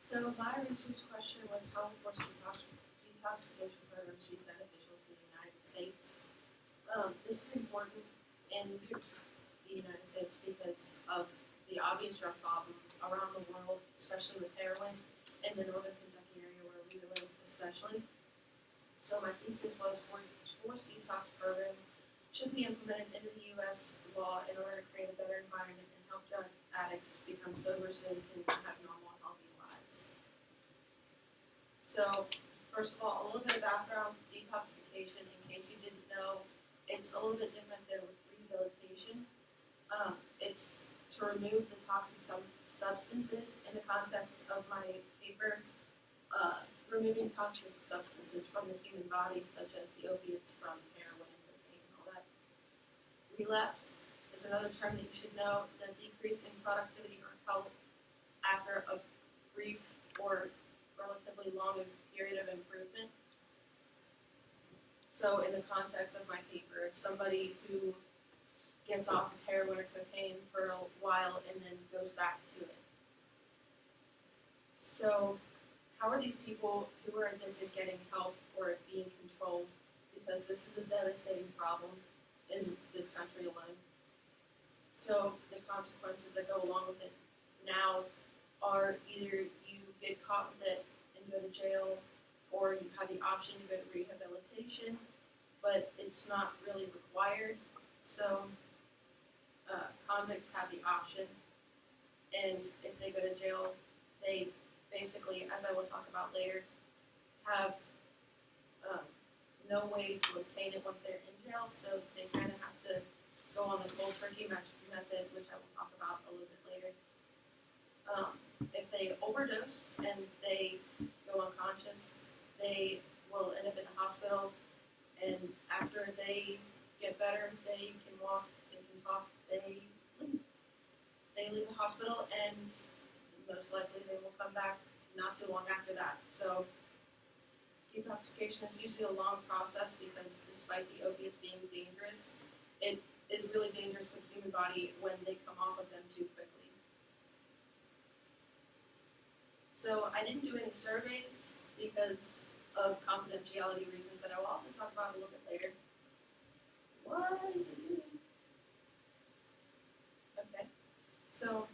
So my research question was how will forced detoxification programs be beneficial to the United States? This is important in the United States because of the obvious drug problem around the world, especially with heroin, in the northern Kentucky area where we live especially. So my thesis was forced detox programs should be implemented into the U.S. law in order to create a better environment and help drug addicts become sober so they can have normal, healthy lives. So, first of all, a little bit of background, detoxification, in case you didn't know, it's a little bit different than rehabilitation. It's to remove the toxic substances. In the context of my paper, removing toxic substances from the human body, such as the opiates from heroin, cocaine, and all that. Relapse is another term that you should know, the decrease in productivity or health after a brief or relatively long period of improvement. So in the context of my paper, somebody who gets off of heroin or cocaine for a while and then goes back to it. So how are these people who are addicted getting help or being controlled? Because this is a devastating problem in this country alone. So the consequences that go along with it now are either you get caught with it and go to jail, or you have the option to go to rehabilitation, but it's not really required. So convicts have the option, and if they go to jail, they basically, as I will talk about later, have no way to obtain it once they're in jail, so they kind of have to go on the cold turkey method, which I will talk about a little bit later. If they overdose and they go unconscious, they will end up in the hospital, and after they get better, they can walk, they can talk, they leave. They leave the hospital, and most likely they will come back not too long after that. So detoxification is usually a long process because despite the opiates being dangerous, it is really dangerous for the human body when they come off of them too quickly. So I didn't do any surveys because of confidentiality reasons that I will also talk about a little bit later. What is it doing? Okay, so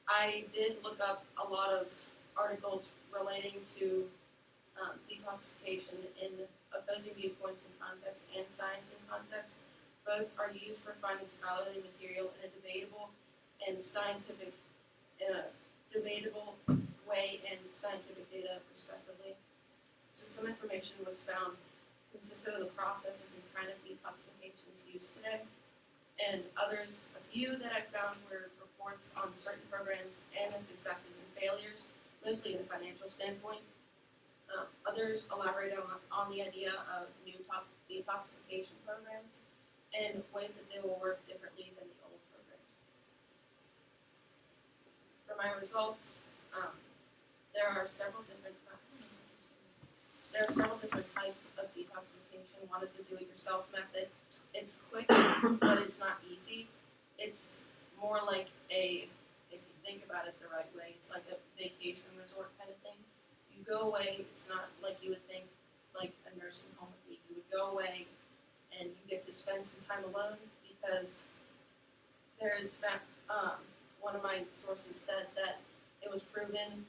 I did look up a lot of articles relating to detoxification in opposing viewpoints in context and science in context. Both are used for finding scholarly material in a debatable way and scientific data respectively. So some information was found consistent of the processes and kind of detoxifications used today. And others, a few that I found were reports on certain programs and their successes and failures, mostly in a financial standpoint. Others elaborated on the idea of new detoxification programs and ways that they will work differently than the old programs. For my results, there are several different types of detoxification. One is the do-it-yourself method. It's quick, but it's not easy. It's more like if you think about it the right way, it's like a vacation resort kind of thing. You go away, it's not like you would think like a nursing home would be. You would go away and you get to spend some time alone because there's one of my sources said that it was proven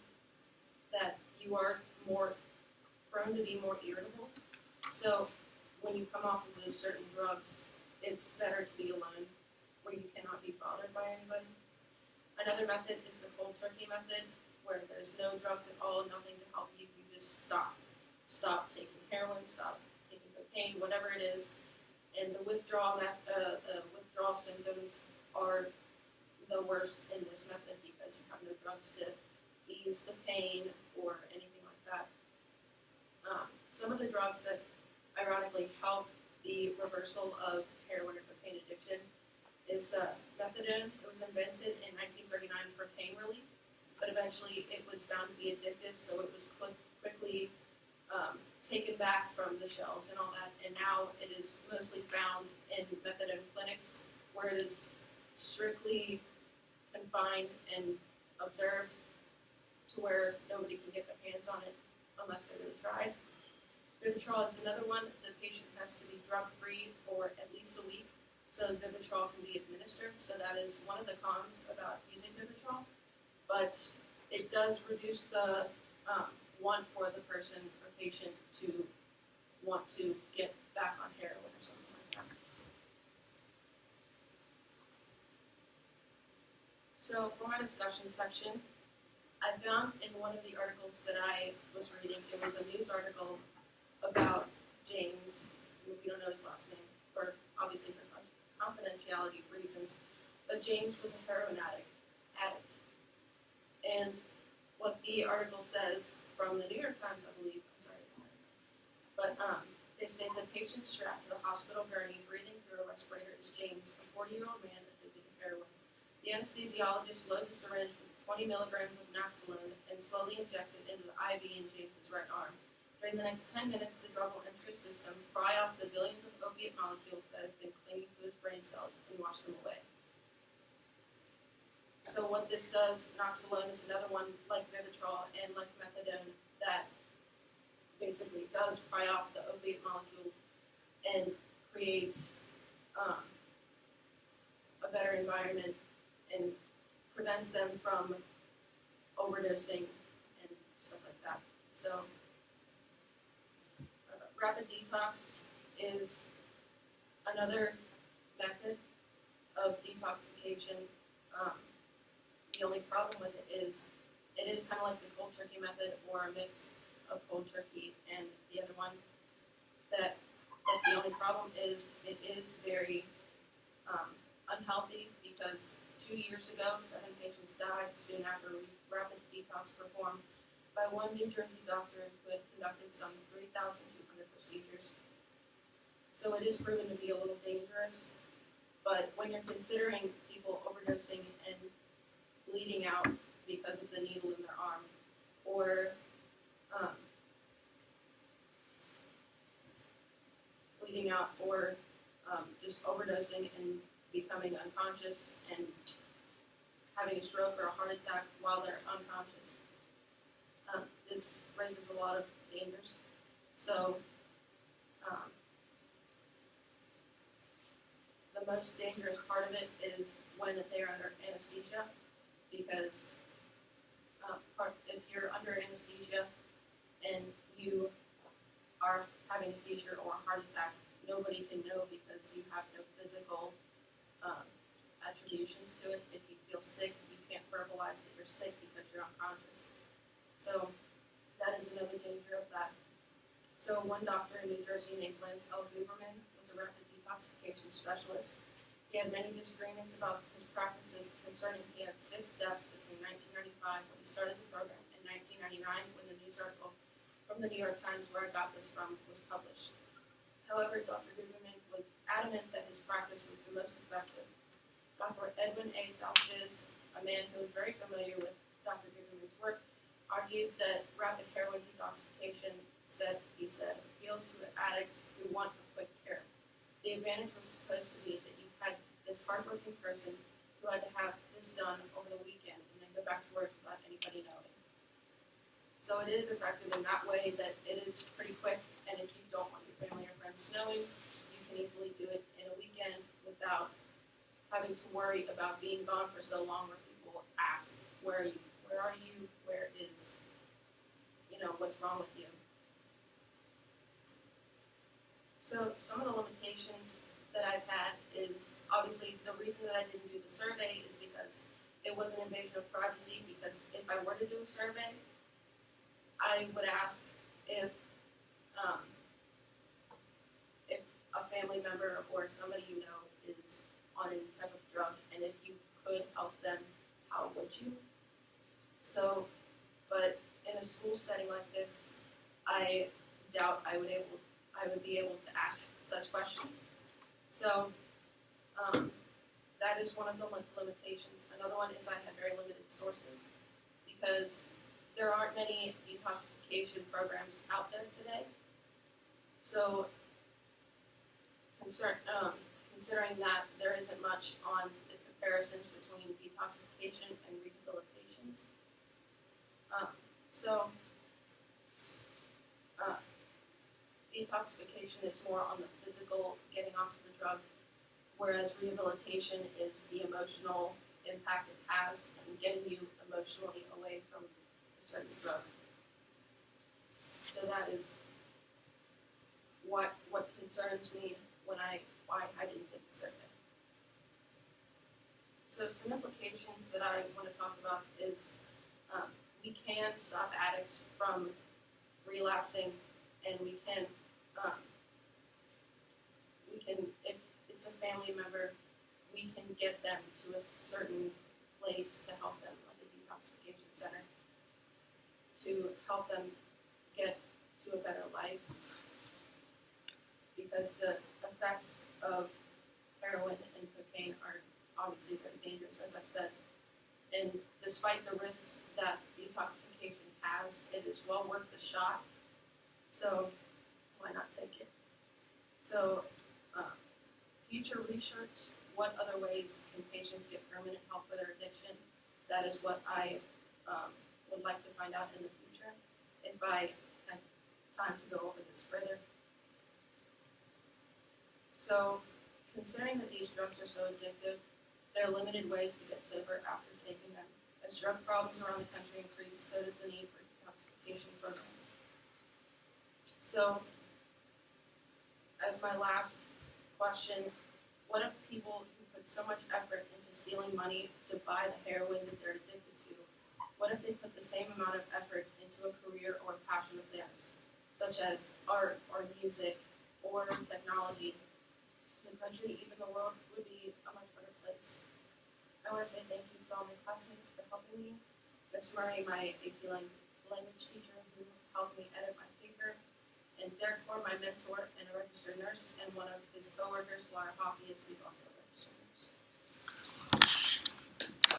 that you are more prone to be more irritable. So when you come off of those certain drugs, it's better to be alone where you cannot be bothered by anybody. Another method is the cold turkey method, where there's no drugs at all, nothing to help you. You just stop. Stop taking heroin, stop taking cocaine, whatever it is. And the withdrawal symptoms are the worst in this method because you have no drugs to ease the pain or anything like that. Some of the drugs that ironically help the reversal of heroin or cocaine addiction is methadone. It was invented in 1939 for pain relief, but eventually it was found to be addictive, so it was quickly taken back from the shelves and all that, and now it is mostly found in methadone clinics where it is strictly confined and observed to where nobody can get their hands on it unless they really tried. Vivitrol is another one. The patient has to be drug-free for at least a week so Vivitrol can be administered. So that is one of the cons about using Vivitrol. But it does reduce the want for the person or patient to want to get back on heroin or something like that. So for my discussion section, I found in one of the articles that I was reading, it was a news article about James. We don't know his last name for obviously for confidentiality reasons, but James was a heroin addict. And what the article says from the New York Times, I believe, I'm sorry, but they say the patient strapped to the hospital gurney breathing through a respirator is James, a 40-year-old man addicted to heroin. The anesthesiologist loads a syringe with 20 milligrams of naloxone and slowly injects it into the IV in James's right arm. During the next 10 minutes, the drug will enter his system, pry off the billions of opiate molecules that have been clinging to his brain cells, and wash them away. So what this does, naloxone is another one like Vivitrol and like methadone that basically does pry off the opiate molecules and creates a better environment and prevents them from overdosing and stuff like that. So rapid detox is another method of detoxification. The only problem with it is kind of like the cold turkey method or a mix of cold turkey and the other one. But the only problem is it is very unhealthy because 2 years ago, 7 patients died soon after rapid detox performed by one New Jersey doctor who had conducted some 3,200 procedures. So it is proven to be a little dangerous, but when you're considering people overdosing and bleeding out because of the needle in their arm, or bleeding out, or just overdosing and becoming unconscious and having a stroke or a heart attack while they're unconscious. This raises a lot of dangers. So the most dangerous part of it is when they're under anesthesia, because if you're under anesthesia and you are having a seizure or a heart attack, nobody can know because you have no physical attributions to it. If you feel sick, you can't verbalize that you're sick because you're unconscious. So that is another danger of that. So one doctor in New Jersey named Lance L. Huberman was a rapid detoxification specialist. He had many disagreements about his practices concerning he had 6 deaths between 1995 when he started the program and 1999 when the news article from the New York Times where I got this from was published. However, Dr. Huberman was adamant that his practice was the most effective. Dr. Edwin A. Salsviz, a man who was very familiar with Dr. Huberman's work, argued that rapid heroin detoxification appeals to the addicts who want a quick cure. The advantage was supposed to be that you had this hardworking person who had to have this done over the weekend and then go back to work without anybody knowing. So it is effective in that way that it is pretty quick, and if you don't want your family or friends knowing, you can easily do it in a weekend without having to worry about being gone for so long where people ask, where are you, where is, what's wrong with you. So some of the limitations that I've had is, obviously, the reason that I didn't do the survey is because it was an invasion of privacy, because if I were to do a survey, I would ask if a family member or somebody you know is on any type of drug, and if you could help them, how would you? So, but in a school setting like this, I doubt I would be able to ask such questions. So that is one of the limitations. Another one is I have very limited sources because there aren't many detoxification programs out there today. So considering that there isn't much on the comparisons between detoxification and rehabilitation, So, detoxification is more on the physical, getting off of the drug, whereas rehabilitation is the emotional impact it has and getting you emotionally away from a certain drug. So that is what concerns me why I didn't take the survey. So some implications that I want to talk about is we can stop addicts from relapsing, and we can, if it's a family member, we can get them to a certain place to help them, like a detoxification center, to help them get to a better life. Because the effects of heroin and cocaine are obviously very dangerous, as I've said. And despite the risks that detoxification has, it is well worth the shot. So why not take it? So future research, what other ways can patients get permanent help for their addiction? That is what I would like to find out in the future, if I had time to go over this further. So, considering that these drugs are so addictive, there are limited ways to get sober after taking them. As drug problems around the country increase, so does the need for detoxification programs. So, as my last question, what if people who put so much effort into stealing money to buy the heroin that they're addicted to, what if they put the same amount of effort into a career or a passion of theirs, such as art or music or technology? The country, even the world, would be a much better place. I want to say thank you to all my classmates for helping me. Miss Murray, my AP language teacher, who helped me edit my paper, and Derek Moore, my mentor and a registered nurse, and one of his coworkers, who are a hobbyist, who's also